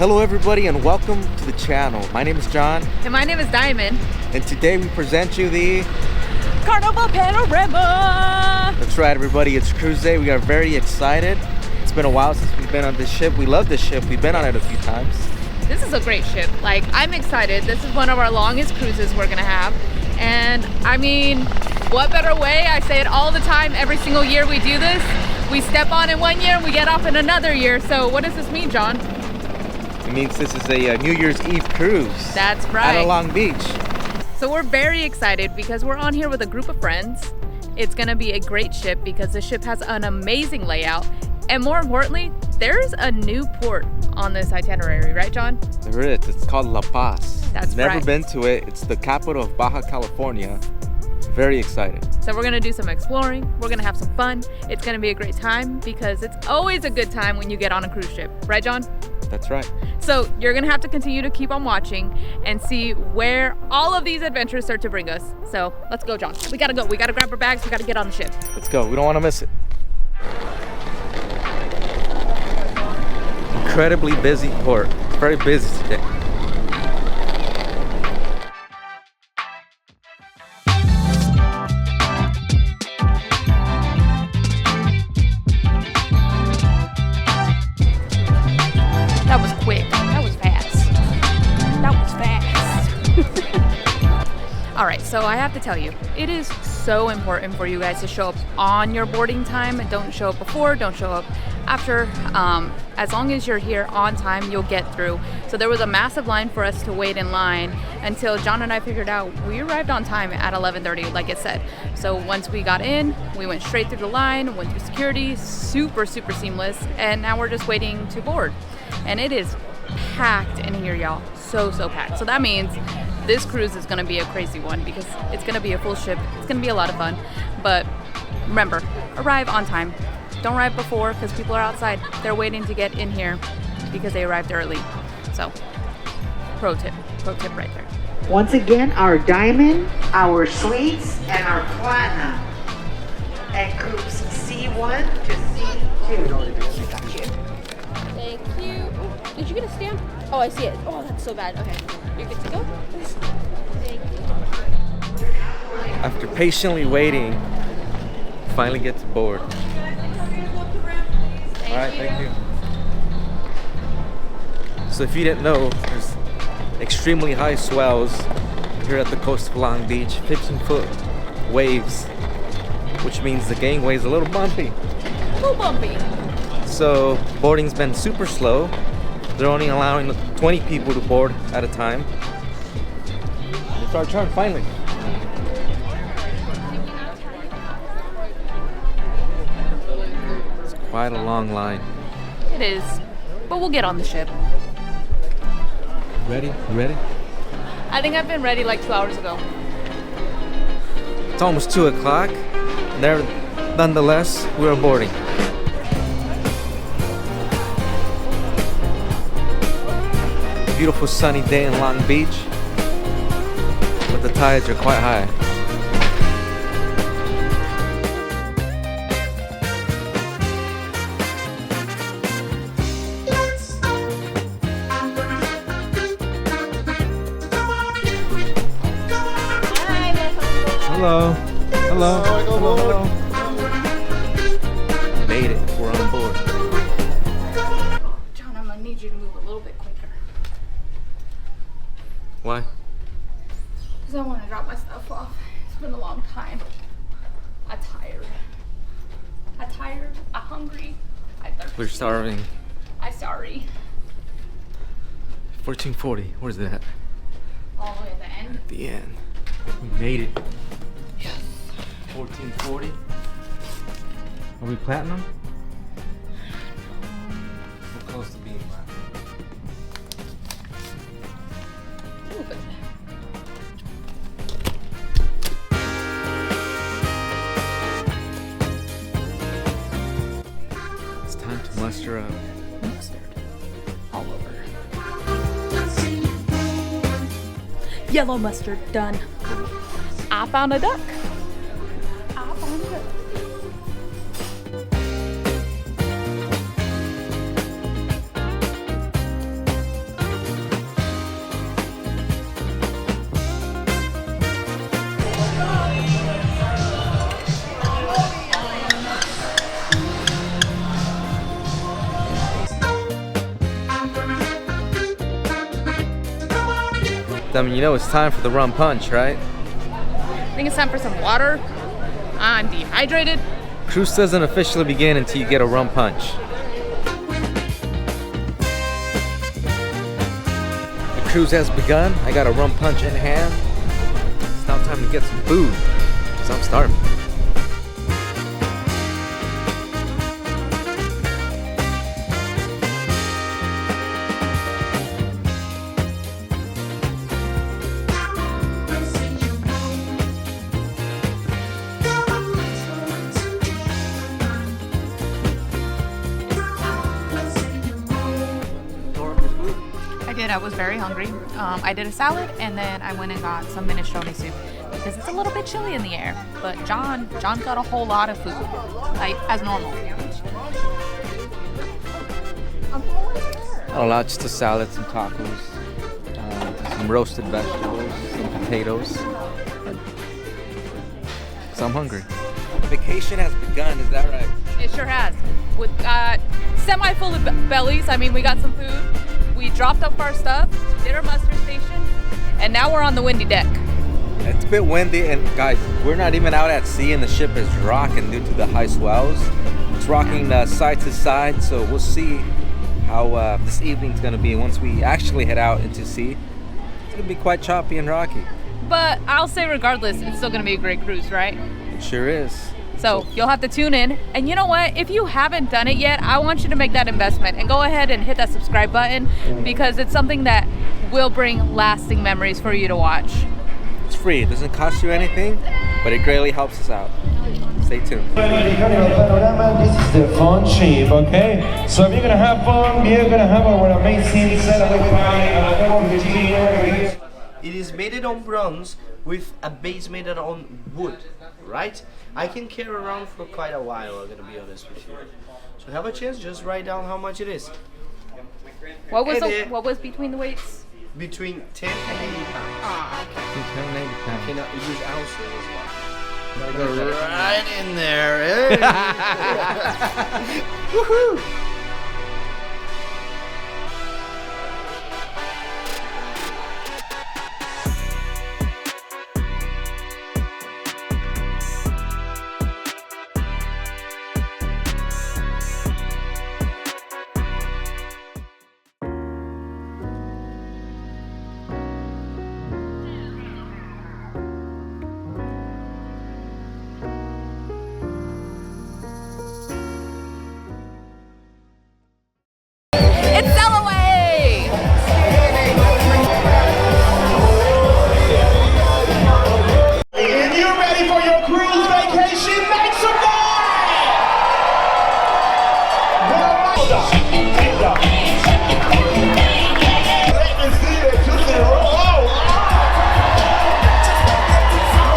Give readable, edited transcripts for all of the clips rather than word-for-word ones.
Hello everybody and welcome to the channel. My name is John. And my name is Dymon. And today we present you the Carnival Panorama! That's right everybody, it's cruise day. We are very excited. It's been a while since we've been on this ship. We love this ship. We've been on it a few times. This is a great ship. Like, I'm excited. This is one of our longest cruises we're gonna have. And I mean, what better way? I say it all the time, every single year we do this. We step on in 1 year and we get off in another year. So what does this mean, John? It means this is a New Year's Eve cruise. That's right. At Long Beach. So we're very excited because we're on here with a group of friends. It's gonna be a great ship because the ship has an amazing layout. And more importantly, there's a new port on this itinerary, right, John? There is. It's called La Paz. That's right. Never been to it. It's the capital of Baja California. Very excited. So we're gonna do some exploring. We're gonna have some fun. It's gonna be a great time because it's always a good time when you get on a cruise ship, right, John? That's right. So you're gonna have to continue to keep on watching and see where all of these adventures start to bring us. So let's go, John. We gotta go. We gotta grab our bags. We gotta get on the ship. Let's go. We don't want to miss it. Incredibly busy port. Very busy today. That was quick. That was fast. That was fast. All right, so I have to tell you, it is so important for you guys to show up on your boarding time and don't show up before, don't show up after. As long as you're here on time, you'll get through. So there was a massive line for us to wait in line until John and I figured out we arrived on time at 11:30, like it said. So once we got in, we went straight through the line, went through security, super seamless, and now we're just waiting to board. And it is packed in here, y'all. So packed. So that means this cruise is gonna be a crazy one because it's gonna be a full ship. It's gonna be a lot of fun. But remember, arrive on time. Don't arrive before because people are outside. They're waiting to get in here because they arrived early. So, pro tip right there. Once again, our Dymon, our Suites, and our Platinum at groups C1 to C2. Thank you. Did you get a stamp? Oh, I see it. Oh, that's so bad. Okay. You're good to go? Thank you. After patiently waiting, finally get to board. All right, thank you. So if you didn't know, there's extremely high swells here at the coast of Long Beach, 15-foot waves, which means the gangway is a little bumpy. A little bumpy. So boarding's been super slow. They're only allowing 20 people to board at a time. It's our turn finally. It's quite a long line. It is, but we'll get on the ship. Ready? You ready? I think I've been ready like 2 hours ago. It's almost 2 o'clock. Nonetheless, we're boarding. Beautiful sunny day in Long Beach, but the tides are quite high. Hello. Hello. Hello. Made it. We're on board. John, I'm gonna need you to move a little bit quicker. Why? Because I want to drop my stuff off. It's been a long time. I'm tired. I'm hungry. I'm thirsty. We're starving. I'm sorry. 1440. Where's that? All the way at the end. At the end. We made it. Yes. 1440. Are we platinum? We're close to being platinum. Ooh, but It's time to muster up. mustard all over. Yellow mustard, done. I found a duck. I found a duck. Dymon, you know it's time for the rum punch, right? I think it's time for some water. I'm dehydrated. Cruise doesn't officially begin until you get a rum punch. The cruise has begun. I got a rum punch in hand. It's now time to get some food, so I'm starving. I was very hungry. I did a salad and then I went and got some minestrone soup because it's a little bit chilly in the air. But John got a whole lot of food, like as normal. A lot, just a salad, some tacos, some roasted vegetables, some potatoes. So I'm hungry. Vacation has begun, is that right? It sure has. With semi full of bellies. I mean, we got some food. We dropped up our stuff, did our muster station, and now we're on the windy deck. It's a bit windy, and guys, we're not even out at sea, and the ship is rocking due to the high swells. It's rocking side to side, so we'll see how this evening's gonna be once we actually head out into sea. It's gonna be quite choppy and rocky. But I'll say regardless, it's still gonna be a great cruise, right? It sure is. So you'll have to tune in. And you know what? If you haven't done it yet, I want you to make that investment and go ahead and hit that subscribe button because it's something that will bring lasting memories for you to watch. It's free. It doesn't cost you anything, but it greatly helps us out. Stay tuned. Carnival Panorama, this is the fun ship, okay? So if you're gonna have fun, we're gonna have our amazing Saturday party at the here. It is made on bronze with a base made on wood, right? I can carry around for quite a while, I'm gonna be honest with you. So have a chance, just write down how much it is. What was between the weights? Between 10 and 80 pounds. Ah, okay. Can use ounces as well. Go right in there. Eh? Woohoo!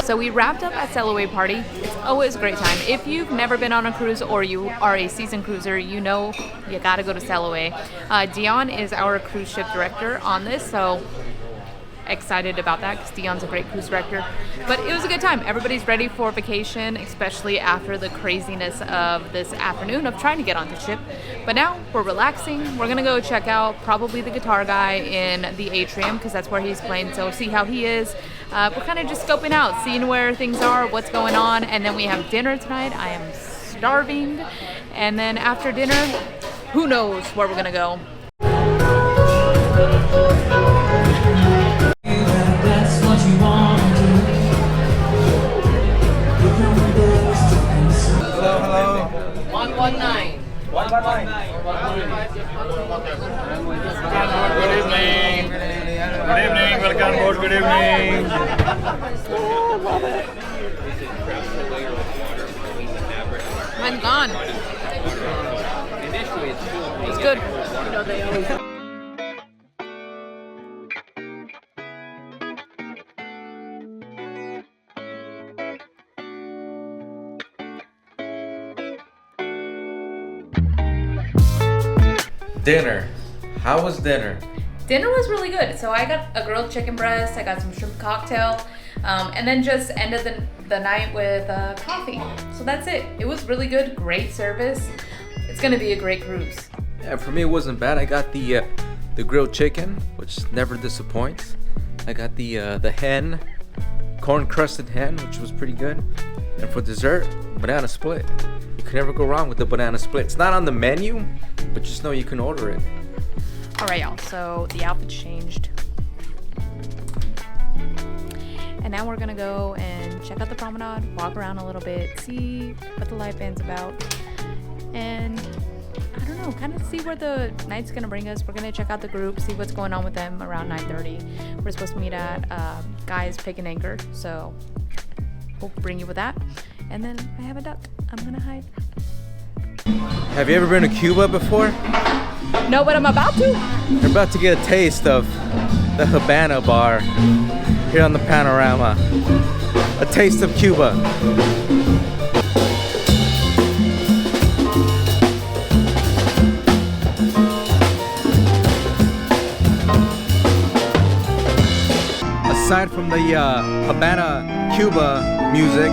So we wrapped up at Sail Party. It's always a great time. If you've never been on a cruise or you are a seasoned cruiser, you know you gotta go to Sail. Dion is our cruise ship director on this, so excited about that because Dion's a great cruise director. But it was a good time. Everybody's ready for vacation, especially after the craziness of this afternoon of trying to get onto the ship. But now we're relaxing. We're gonna go check out probably the guitar guy in the atrium because that's where he's playing, so see how he is. We're kind of just scoping out, seeing where things are, what's going on, and then we have dinner tonight. I am starving. And then after dinner, who knows where we're gonna go. Hello. 119. 119. Good evening. Good evening. Welcome aboard. Good evening. Oh, love it. Mine's gone. It's good. Dinner. How was dinner? Dinner was really good. So I got a grilled chicken breast, I got some shrimp cocktail, and then just ended the night with coffee. So that's it. It was really good, great service. It's gonna be a great cruise. Yeah, for me it wasn't bad. I got the grilled chicken, which never disappoints. I got the hen, corn crusted hen, which was pretty good. And for dessert, banana split. You can never go wrong with the banana split. It's not on the menu, but just know you can order it. All right, y'all, so the outfit's changed. And now we're gonna go and check out the promenade, walk around a little bit, see what the live band's about, and I don't know, kind of see where the night's gonna bring us. We're gonna check out the group, see what's going on with them around 9:30. We're supposed to meet at Guy's Pick and Anchor, so we'll bring you with that. And then I have a duck. I'm gonna hide. Have you ever been to Cuba before? No, but I'm about to. You're about to get a taste of the Havana bar here on the Panorama. A taste of Cuba. Aside from the Havana Cuba music,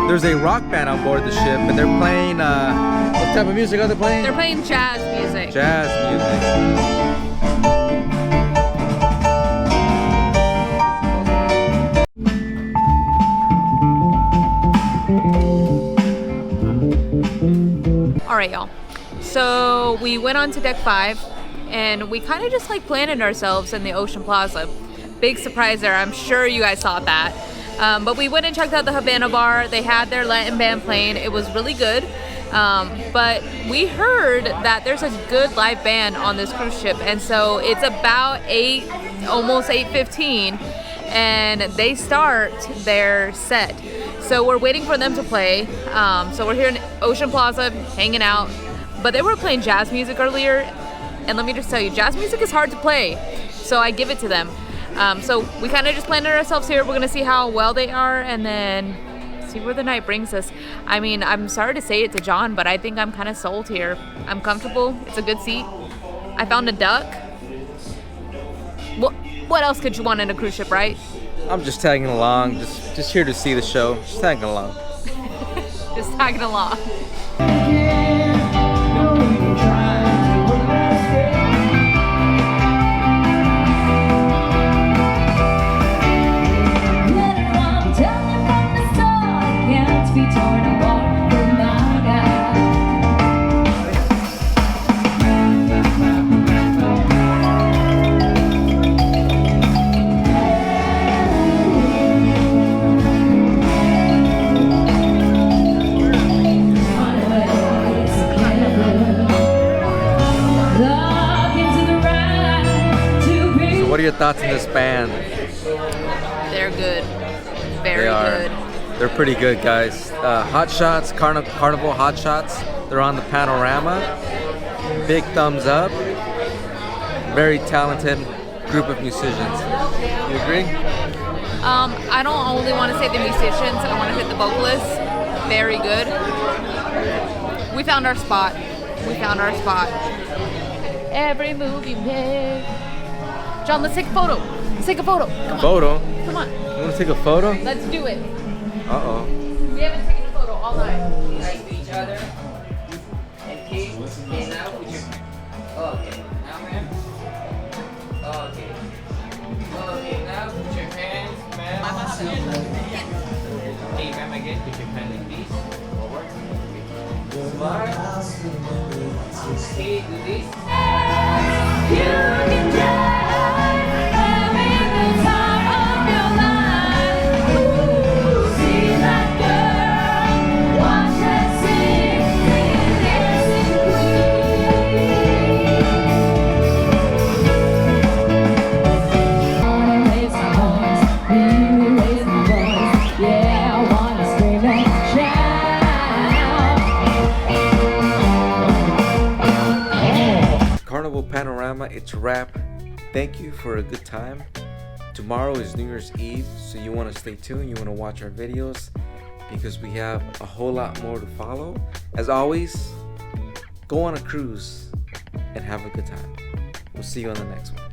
there's a rock band on board the ship, and they're playing, what type of music are they playing? They're playing jazz music. Jazz music. All right, y'all. So we went on to deck 5, and we kind of just like planted ourselves in the Ocean Plaza. Big surprise there. I'm sure you guys saw that. But we went and checked out the Havana bar. They had their Latin band playing. It was really good. But we heard that there's a good live band on this cruise ship, and so it's about 8, almost 8:15, and they start their set. So we're waiting for them to play. So we're here in Ocean Plaza hanging out, but they were playing jazz music earlier, and let me just tell you, jazz music is hard to play, so I give it to them. So we kind of just planted ourselves here. We're gonna see how well they are, and then see where the night brings us. I mean, I'm sorry to say it to John, but I think I'm kind of sold here. I'm comfortable. It's a good seat. I found a duck. What else could you want in a cruise ship, right? I'm just tagging along, just here to see the show. Just tagging along. Just tagging along. What are your thoughts on this band? They're good. Very They are. good. They're pretty good, guys. Hot Shots, Carnival Hot Shots. They're on the Panorama. Big thumbs up. Very talented group of musicians. You agree? I don't only want to say the musicians. I want to hit the vocalists. Very good. We found our spot. We found our spot. Every move you make. John, let's take a photo. Let's take a photo. Come on. Photo? Come on. You want to take a photo? Let's do it. Uh-oh. We haven't taken a photo all night. Right to each other and keep in out with your. Okay, now ma'am. Okay. Okay, now put your hands, ma'am. Okay, ma'am, again, put your hand like this. Forward. Smart. Okay, do this. You can die, having the time of your life. Ooh, see that girl, watch her sing, dancing queen. I wanna raise my voice, really raise my voice. Yeah, I wanna scream and shout. Carnival Panorama, it's a wrap. Thank you for a good time. Tomorrow is New Year's Eve, so you want to stay tuned. You want to watch our videos because we have a whole lot more to follow. As always, go on a cruise and have a good time. We'll see you on the next one.